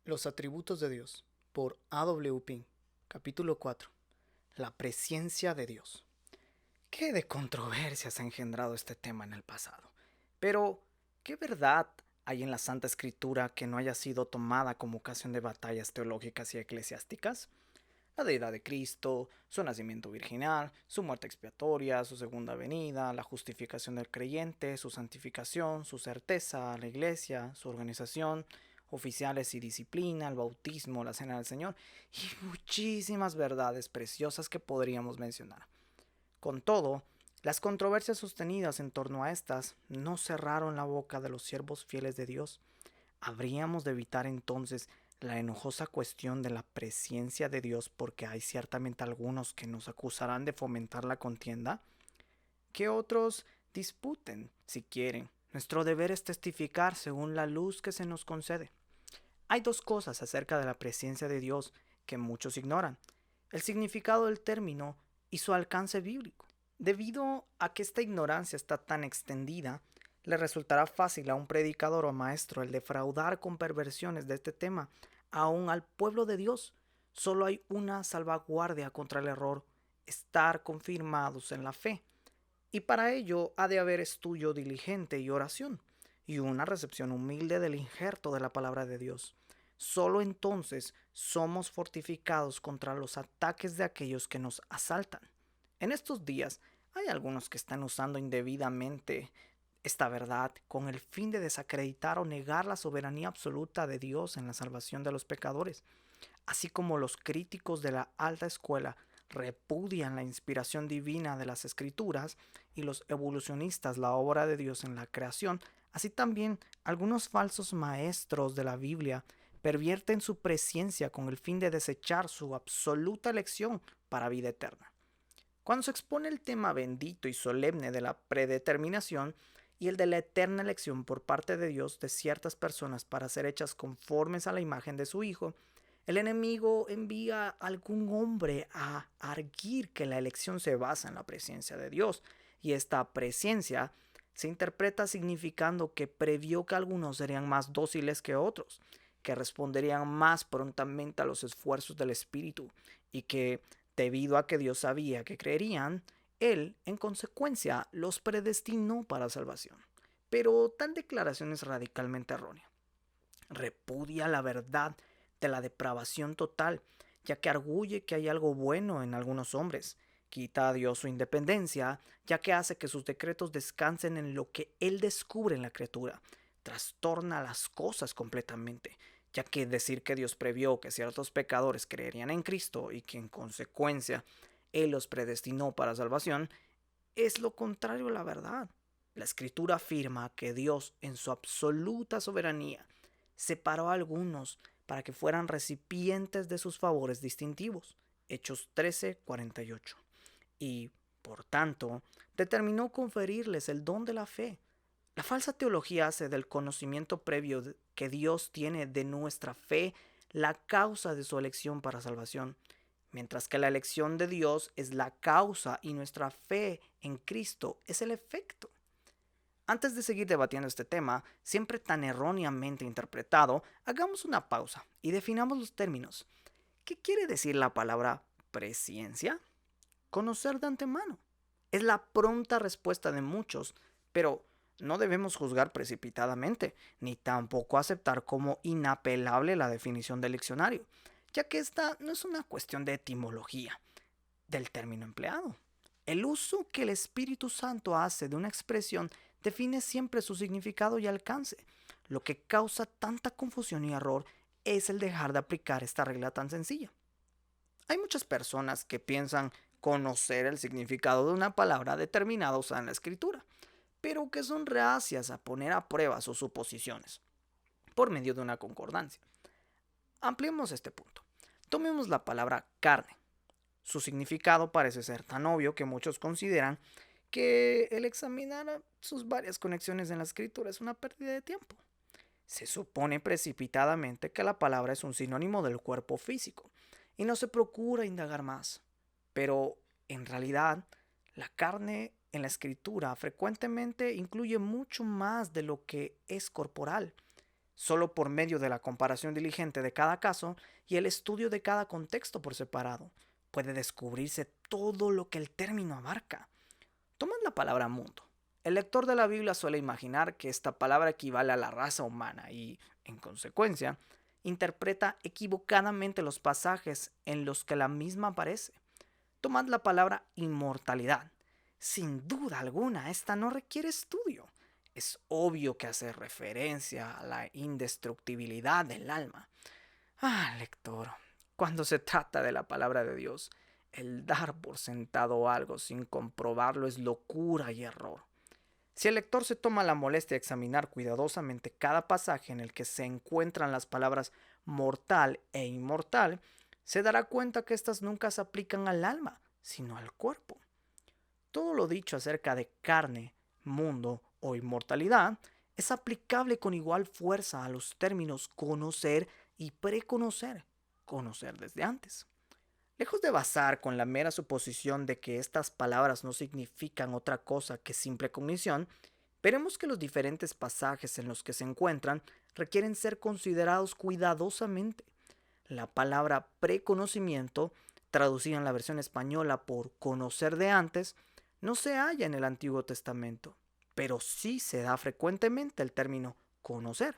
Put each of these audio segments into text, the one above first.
Los atributos de Dios, por A.W. Pink, capítulo 4. La presencia de Dios. ¿Qué de controversias ha engendrado este tema en el pasado? Pero, ¿qué verdad hay en la Santa Escritura que no haya sido tomada como ocasión de batallas teológicas y eclesiásticas? La deidad de Cristo, su nacimiento virginal, su muerte expiatoria, su segunda venida, la justificación del creyente, su santificación, su certeza, la iglesia, su organización, oficiales y disciplina, el bautismo, la cena del Señor y muchísimas verdades preciosas que podríamos mencionar. Con todo, las controversias sostenidas en torno a estas no cerraron la boca de los siervos fieles de Dios. ¿Habríamos de evitar entonces la enojosa cuestión de la presencia de Dios porque hay ciertamente algunos que nos acusarán de fomentar la contienda? Que otros disputen, si quieren. Nuestro deber es testificar según la luz que se nos concede. Hay dos cosas acerca de la presencia de Dios que muchos ignoran: el significado del término y su alcance bíblico. Debido a que esta ignorancia está tan extendida, le resultará fácil a un predicador o maestro el defraudar con perversiones de este tema aún al pueblo de Dios. Solo hay una salvaguardia contra el error: estar confirmados en la fe. Y para ello ha de haber estudio diligente y oración, y una recepción humilde del injerto de la palabra de Dios. Solo entonces somos fortificados contra los ataques de aquellos que nos asaltan. En estos días hay algunos que están usando indebidamente esta verdad con el fin de desacreditar o negar la soberanía absoluta de Dios en la salvación de los pecadores. Así como los críticos de la alta escuela repudian la inspiración divina de las escrituras y los evolucionistas la obra de Dios en la creación, así también algunos falsos maestros de la Biblia pervierten su presencia con el fin de desechar su absoluta elección para vida eterna. Cuando se expone el tema bendito y solemne de la predeterminación y el de la eterna elección por parte de Dios de ciertas personas para ser hechas conformes a la imagen de su Hijo, el enemigo envía a algún hombre a arguir que la elección se basa en la presencia de Dios, y esta presencia se interpreta significando que previó que algunos serían más dóciles que otros, que responderían más prontamente a los esfuerzos del Espíritu, y que, debido a que Dios sabía que creerían, Él, en consecuencia, los predestinó para salvación. Pero tal declaración es radicalmente errónea. Repudia la verdad de la depravación total, ya que arguye que hay algo bueno en algunos hombres. Quita a Dios su independencia, ya que hace que sus decretos descansen en lo que Él descubre en la criatura. Trastorna las cosas completamente, ya que decir que Dios previó que ciertos pecadores creerían en Cristo y que en consecuencia Él los predestinó para salvación es lo contrario a la verdad. La Escritura afirma que Dios, en su absoluta soberanía, separó a algunos para que fueran recipientes de sus favores distintivos. Hechos 13:48. Y, por tanto, determinó conferirles el don de la fe. La falsa teología hace del conocimiento previo que Dios tiene de nuestra fe la causa de su elección para salvación, mientras que la elección de Dios es la causa y nuestra fe en Cristo es el efecto. Antes de seguir debatiendo este tema, siempre tan erróneamente interpretado, hagamos una pausa y definamos los términos. ¿Qué quiere decir la palabra presciencia? Conocer de antemano. Es la pronta respuesta de muchos, pero no debemos juzgar precipitadamente, ni tampoco aceptar como inapelable la definición del diccionario, ya que esta no es una cuestión de etimología del término empleado. El uso que el Espíritu Santo hace de una expresión define siempre su significado y alcance. Lo que causa tanta confusión y error es el dejar de aplicar esta regla tan sencilla. Hay muchas personas que piensan conocer el significado de una palabra determinada usada en la escritura, pero que son reacias a poner a prueba sus suposiciones por medio de una concordancia. Ampliemos este punto. Tomemos la palabra carne. Su significado parece ser tan obvio que muchos consideran que el examinar sus varias conexiones en la escritura es una pérdida de tiempo. Se supone precipitadamente que la palabra es un sinónimo del cuerpo físico y no se procura indagar más. Pero, en realidad, la carne en la escritura frecuentemente incluye mucho más de lo que es corporal. Solo por medio de la comparación diligente de cada caso y el estudio de cada contexto por separado, puede descubrirse todo lo que el término abarca. Tomad la palabra mundo. El lector de la Biblia suele imaginar que esta palabra equivale a la raza humana y, en consecuencia, interpreta equivocadamente los pasajes en los que la misma aparece. Tomad la palabra inmortalidad. Sin duda alguna, esta no requiere estudio. Es obvio que hace referencia a la indestructibilidad del alma. Lector, cuando se trata de la palabra de Dios, el dar por sentado algo sin comprobarlo es locura y error. Si el lector se toma la molestia de examinar cuidadosamente cada pasaje en el que se encuentran las palabras mortal e inmortal, se dará cuenta que éstas nunca se aplican al alma, sino al cuerpo. Todo lo dicho acerca de carne, mundo o inmortalidad es aplicable con igual fuerza a los términos conocer y preconocer, conocer desde antes. Lejos de basar con la mera suposición de que estas palabras no significan otra cosa que simple cognición, veremos que los diferentes pasajes en los que se encuentran requieren ser considerados cuidadosamente. La palabra preconocimiento, traducida en la versión española por conocer de antes, no se halla en el Antiguo Testamento, pero sí se da frecuentemente el término conocer.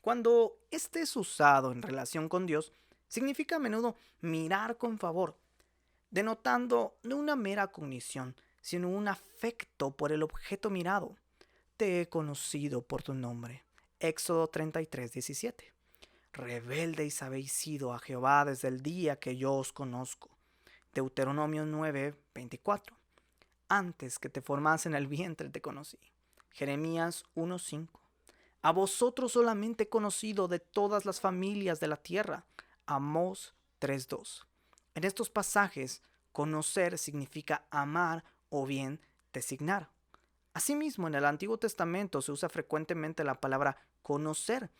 Cuando este es usado en relación con Dios, significa a menudo mirar con favor, denotando no una mera cognición, sino un afecto por el objeto mirado. Te he conocido por tu nombre. Éxodo 33:17. Rebeldeis habéis sido a Jehová desde el día que yo os conozco. Deuteronomio 9:24. Antes que te formase en el vientre te conocí. Jeremías 1:5. A vosotros solamente he conocido de todas las familias de la tierra. Amós 3:2. En estos pasajes, conocer significa amar o bien designar. Asimismo, en el Antiguo Testamento se usa frecuentemente la palabra conocer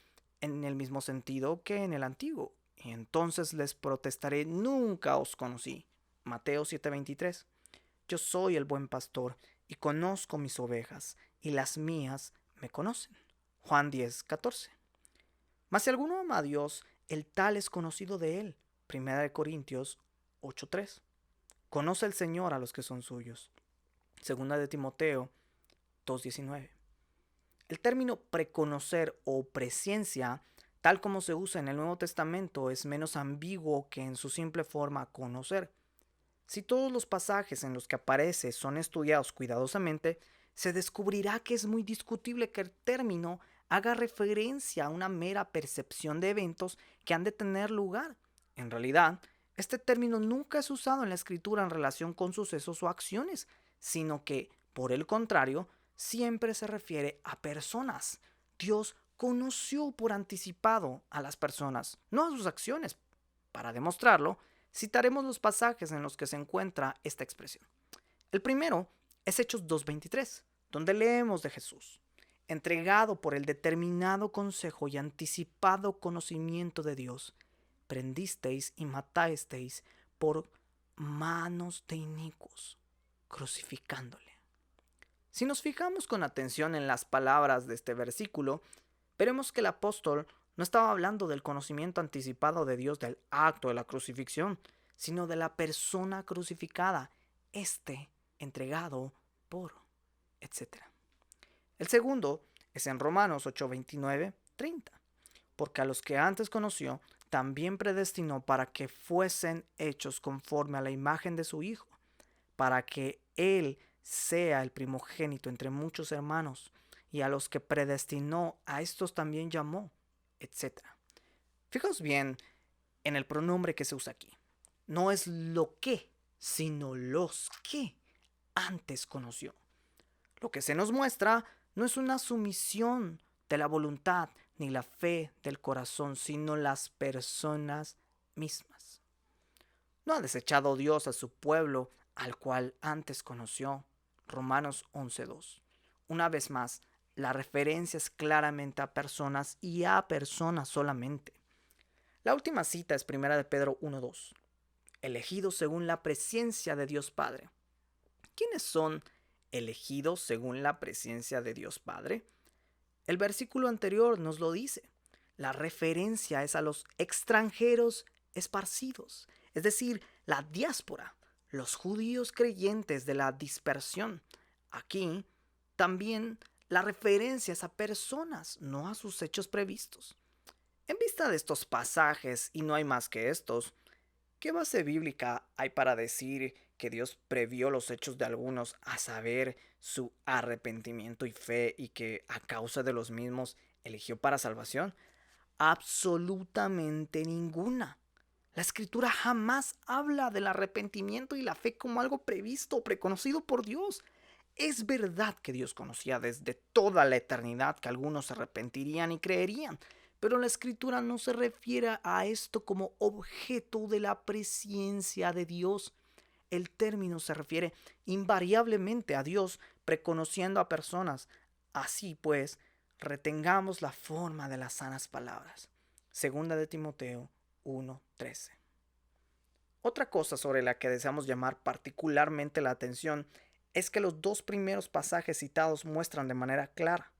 en el mismo sentido que en el Antiguo. Y entonces les protestaré, nunca os conocí. Mateo 7:23. Yo soy el buen pastor y conozco mis ovejas, y las mías me conocen. Juan 10:14. Mas si alguno ama a Dios, el tal es conocido de él. Primera de Corintios 8:3. Conoce el Señor a los que son suyos. Segunda de Timoteo 2:19. El término preconocer o presciencia, tal como se usa en el Nuevo Testamento, es menos ambiguo que en su simple forma conocer. Si todos los pasajes en los que aparece son estudiados cuidadosamente, se descubrirá que es muy discutible que el término haga referencia a una mera percepción de eventos que han de tener lugar. En realidad, este término nunca es usado en la escritura en relación con sucesos o acciones, sino que, por el contrario, siempre se refiere a personas. Dios conoció por anticipado a las personas, no a sus acciones. Para demostrarlo, citaremos los pasajes en los que se encuentra esta expresión. El primero es Hechos 2:23, donde leemos de Jesús, entregado por el determinado consejo y anticipado conocimiento de Dios, prendisteis y matasteis por manos de inicuos, crucificándole. Si nos fijamos con atención en las palabras de este versículo, veremos que el apóstol no estaba hablando del conocimiento anticipado de Dios del acto de la crucifixión, sino de la persona crucificada, entregado por, etc. El segundo es en Romanos 8:29-30, porque a los que antes conoció, también predestinó para que fuesen hechos conforme a la imagen de su Hijo, para que Él sea el primogénito entre muchos hermanos, y a los que predestinó, a estos también llamó, etc. Fijaos bien en el pronombre que se usa aquí. No es lo que, sino los que antes conoció. Lo que se nos muestra no es una sumisión de la voluntad ni la fe del corazón, sino las personas mismas. No ha desechado Dios a su pueblo, al cual antes conoció. Romanos 11:2. Una vez más, la referencia es claramente a personas y a personas solamente. La última cita es 1 de Pedro 1:2. Elegidos según la presencia de Dios Padre. ¿Quiénes son elegidos según la presencia de Dios Padre? El versículo anterior nos lo dice. La referencia es a los extranjeros esparcidos, es decir, la diáspora, los judíos creyentes de la dispersión. Aquí también la referencia es a personas, no a sus hechos previstos. En vista de estos pasajes, y no hay más que estos, ¿qué base bíblica hay para decir que Dios previó los hechos de algunos, a saber, su arrepentimiento y fe, y que a causa de los mismos eligió para salvación? Absolutamente ninguna. La escritura jamás habla del arrepentimiento y la fe como algo previsto o preconocido por Dios. Es verdad que Dios conocía desde toda la eternidad que algunos se arrepentirían y creerían, pero la escritura no se refiere a esto como objeto de la presciencia de Dios. El término se refiere invariablemente a Dios preconociendo a personas. Así pues, retengamos la forma de las sanas palabras. Segunda de Timoteo 1:13. Otra cosa sobre la que deseamos llamar particularmente la atención es que los dos primeros pasajes citados muestran de manera clara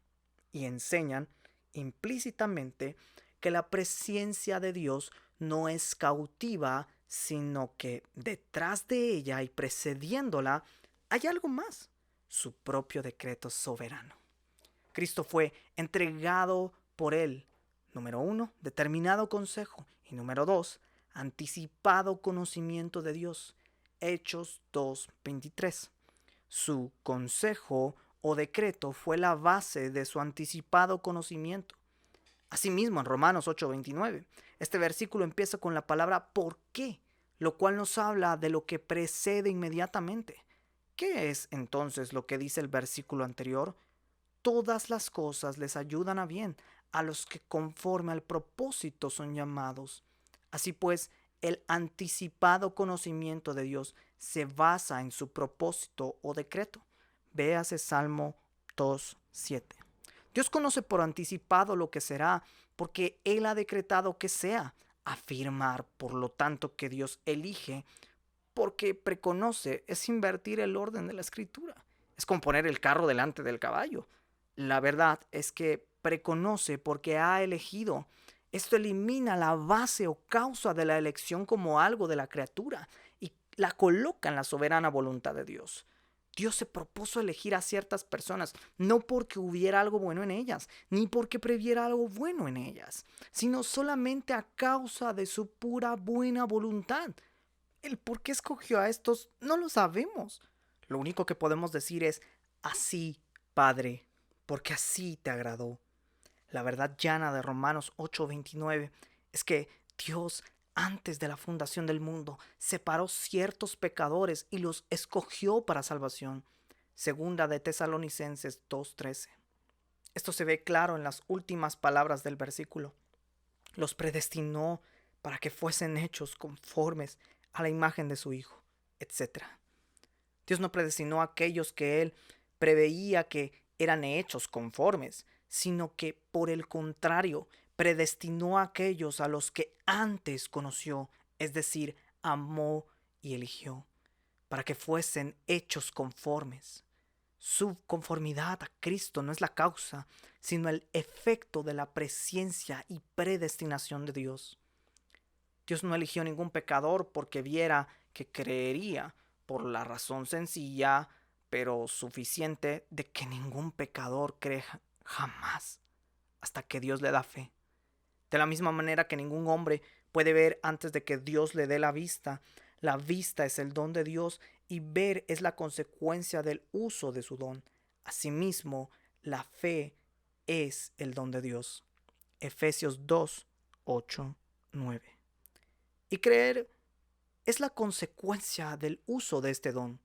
y enseñan implícitamente que la presencia de Dios no es cautiva, sino que detrás de ella y precediéndola hay algo más, su propio decreto soberano. Cristo fue entregado por él. Número 1, determinado consejo. Y número 2, anticipado conocimiento de Dios. Hechos 2:23. Su consejo o decreto fue la base de su anticipado conocimiento. Asimismo, en Romanos 8:29, este versículo empieza con la palabra ¿por qué?, lo cual nos habla de lo que precede inmediatamente. ¿Qué es entonces lo que dice el versículo anterior? Todas las cosas les ayudan a bien a los que conforme al propósito son llamados. Así pues, el anticipado conocimiento de Dios se basa en su propósito o decreto. Véase Salmo 2:7. Dios conoce por anticipado lo que será, porque Él ha decretado que sea. Afirmar, por lo tanto, que Dios elige porque preconoce es invertir el orden de la escritura. Es como poner el carro delante del caballo. La verdad es que preconoce porque ha elegido. Esto elimina la base o causa de la elección como algo de la criatura y la coloca en la soberana voluntad de Dios. Dios se propuso elegir a ciertas personas, no porque hubiera algo bueno en ellas, ni porque previera algo bueno en ellas, sino solamente a causa de su pura buena voluntad. El por qué escogió a estos no lo sabemos. Lo único que podemos decir es, así, Padre, porque así te agradó. La verdad llana de Romanos 8:29 es que Dios, antes de la fundación del mundo, separó ciertos pecadores y los escogió para salvación. Segunda de Tesalonicenses 2:13. Esto se ve claro en las últimas palabras del versículo. Los predestinó para que fuesen hechos conformes a la imagen de su Hijo, etc. Dios no predestinó a aquellos que Él preveía que eran hechos conformes, sino que, por el contrario, predestinó a aquellos a los que antes conoció, es decir, amó y eligió, para que fuesen hechos conformes. Su conformidad a Cristo no es la causa, sino el efecto de la presciencia y predestinación de Dios. Dios no eligió ningún pecador porque viera que creería, por la razón sencilla, pero suficiente, de que ningún pecador cree jamás, hasta que Dios le da fe. De la misma manera que ningún hombre puede ver antes de que Dios le dé la vista es el don de Dios y ver es la consecuencia del uso de su don. Asimismo, la fe es el don de Dios. Efesios 2:8-9. Y creer es la consecuencia del uso de este don.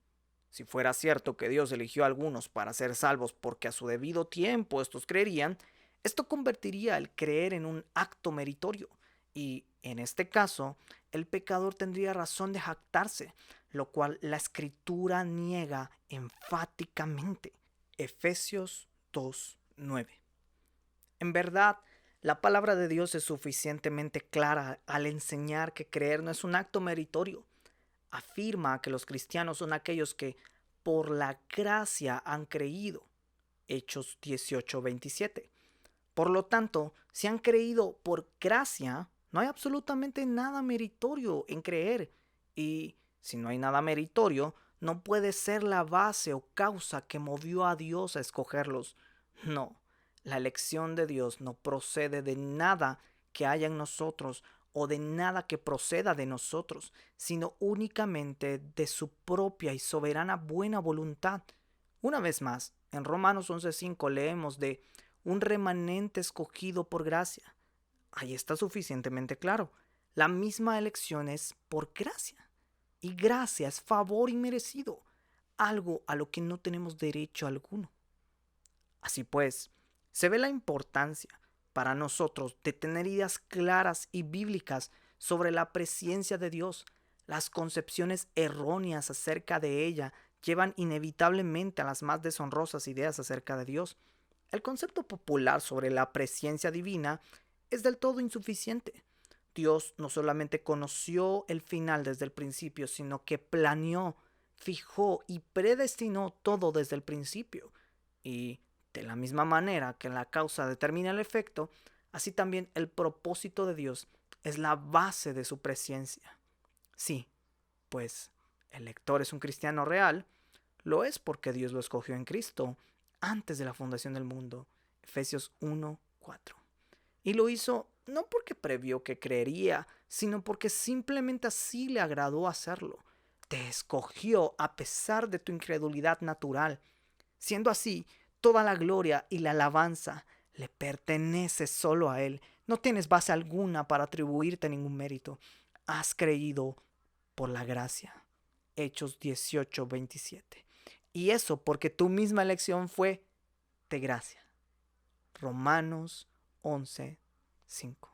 Si fuera cierto que Dios eligió a algunos para ser salvos porque a su debido tiempo estos creerían, esto convertiría el creer en un acto meritorio y, en este caso, el pecador tendría razón de jactarse, lo cual la Escritura niega enfáticamente. Efesios 2:9. En verdad, la palabra de Dios es suficientemente clara al enseñar que creer no es un acto meritorio. Afirma que los cristianos son aquellos que por la gracia han creído. Hechos 18:27. Por lo tanto, si han creído por gracia, no hay absolutamente nada meritorio en creer. Y si no hay nada meritorio, no puede ser la base o causa que movió a Dios a escogerlos. No, la elección de Dios no procede de nada que haya en nosotros o de nada que proceda de nosotros, sino únicamente de su propia y soberana buena voluntad. Una vez más, en Romanos 11:5 leemos de un remanente escogido por gracia. Ahí está suficientemente claro. La misma elección es por gracia. Y gracia es favor inmerecido, algo a lo que no tenemos derecho alguno. Así pues, se ve la importancia para nosotros de tener ideas claras y bíblicas sobre la presencia de Dios. Las concepciones erróneas acerca de ella llevan inevitablemente a las más deshonrosas ideas acerca de Dios. El concepto popular sobre la presencia divina es del todo insuficiente. Dios no solamente conoció el final desde el principio, sino que planeó, fijó y predestinó todo desde el principio. Y de la misma manera que la causa determina el efecto, así también el propósito de Dios es la base de su presencia. Sí, pues el lector es un cristiano real, lo es porque Dios lo escogió en Cristo antes de la fundación del mundo. Efesios 1:4. Y lo hizo no porque previó que creería, sino porque simplemente así le agradó hacerlo. Te escogió a pesar de tu incredulidad natural. Siendo así, toda la gloria y la alabanza le pertenece solo a Él. No tienes base alguna para atribuirte ningún mérito. Has creído por la gracia. Hechos 18:27. Y eso porque tu misma elección fue de gracia. Romanos 11:5.